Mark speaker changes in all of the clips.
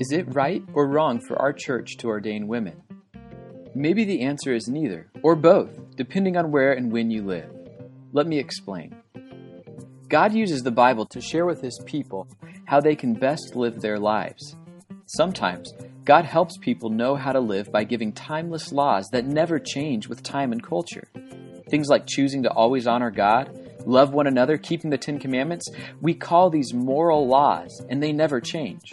Speaker 1: Is it right or wrong for our church to ordain women? Maybe the answer is neither, or both, depending on where and when you live. Let me explain. God uses the Bible to share with His people how they can best live their lives. Sometimes, God helps people know how to live by giving timeless laws that never change with time and culture. Things like choosing to always honor God, love one another, keeping the 10 Commandments, we call these moral laws, and they never change.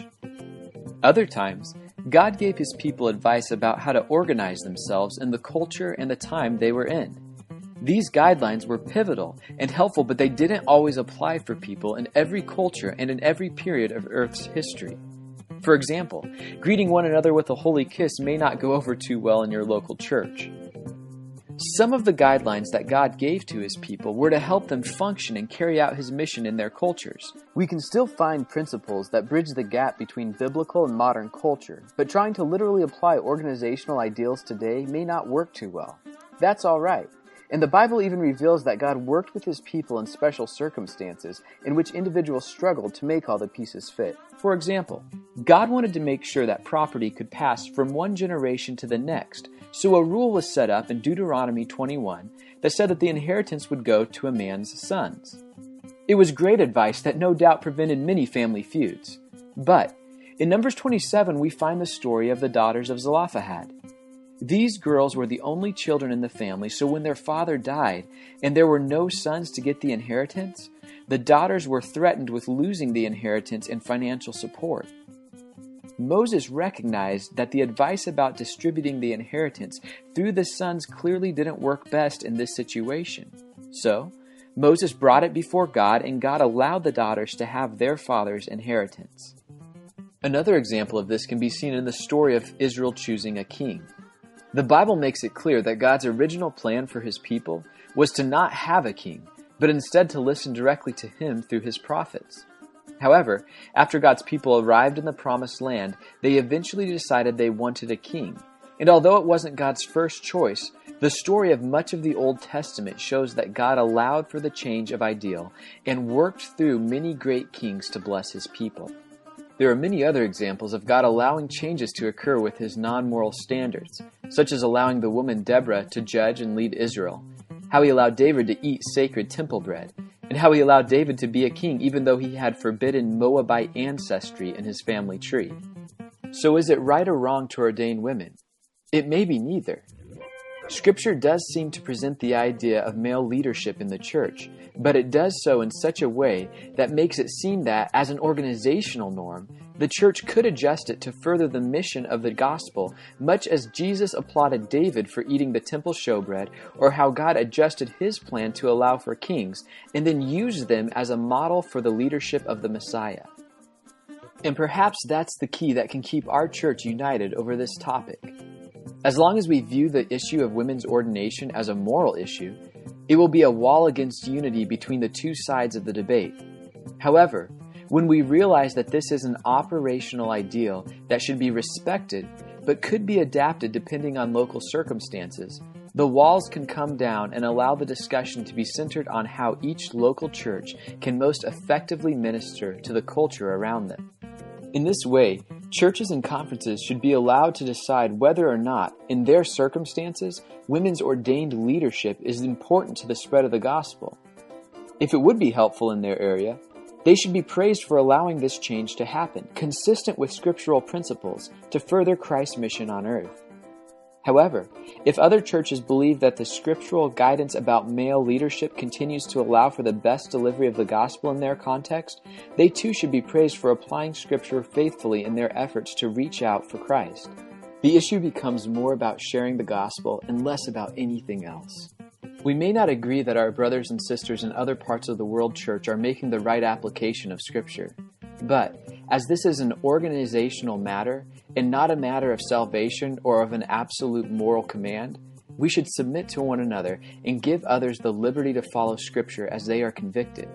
Speaker 1: Other times, God gave His people advice about how to organize themselves in the culture and the time they were in. These guidelines were pivotal and helpful, but they didn't always apply for people in every culture and in every period of Earth's history. For example, greeting one another with a holy kiss may not go over too well in your local church. Some of the guidelines that God gave to His people were to help them function and carry out His mission in their cultures. We can still find principles that bridge the gap between biblical and modern culture, but trying to literally apply organizational ideals today may not work too well. That's all right. And the Bible even reveals that God worked with His people in special circumstances in which individuals struggled to make all the pieces fit. For example, God wanted to make sure that property could pass from one generation to the next, so a rule was set up in Deuteronomy 21 that said that the inheritance would go to a man's sons. It was great advice that no doubt prevented many family feuds. But in Numbers 27, we find the story of the daughters of Zelophehad. These girls were the only children in the family, so when their father died and there were no sons to get the inheritance, the daughters were threatened with losing the inheritance and financial support. Moses recognized that the advice about distributing the inheritance through the sons clearly didn't work best in this situation. So, Moses brought it before God, and God allowed the daughters to have their father's inheritance. Another example of this can be seen in the story of Israel choosing a king. The Bible makes it clear that God's original plan for His people was to not have a king, but instead to listen directly to Him through His prophets. However, after God's people arrived in the Promised Land, they eventually decided they wanted a king. And although it wasn't God's first choice, the story of much of the Old Testament shows that God allowed for the change of ideal and worked through many great kings to bless His people. There are many other examples of God allowing changes to occur with His non-moral standards, such as allowing the woman Deborah to judge and lead Israel, how He allowed David to eat sacred temple bread, and how He allowed David to be a king even though he had forbidden Moabite ancestry in his family tree. So is it right or wrong to ordain women? It may be neither. Scripture does seem to present the idea of male leadership in the church, but it does so in such a way that makes it seem that, as an organizational norm, the church could adjust it to further the mission of the gospel, much as Jesus applauded David for eating the temple showbread, or how God adjusted His plan to allow for kings, and then used them as a model for the leadership of the Messiah. And perhaps that's the key that can keep our church united over this topic. As long as we view the issue of women's ordination as a moral issue, it will be a wall against unity between the two sides of the debate. However, when we realize that this is an operational ideal that should be respected but could be adapted depending on local circumstances, the walls can come down and allow the discussion to be centered on how each local church can most effectively minister to the culture around them. In this way, churches and conferences should be allowed to decide whether or not, in their circumstances, women's ordained leadership is important to the spread of the gospel. If it would be helpful in their area, they should be praised for allowing this change to happen, consistent with scriptural principles, to further Christ's mission on earth. However, if other churches believe that the scriptural guidance about male leadership continues to allow for the best delivery of the gospel in their context, they too should be praised for applying scripture faithfully in their efforts to reach out for Christ. The issue becomes more about sharing the gospel and less about anything else. We may not agree that our brothers and sisters in other parts of the world church are making the right application of scripture, but as this is an organizational matter and not a matter of salvation or of an absolute moral command, we should submit to one another and give others the liberty to follow Scripture as they are convicted.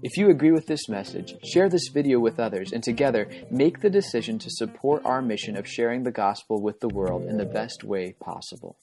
Speaker 1: If you agree with this message, share this video with others and together make the decision to support our mission of sharing the gospel with the world in the best way possible.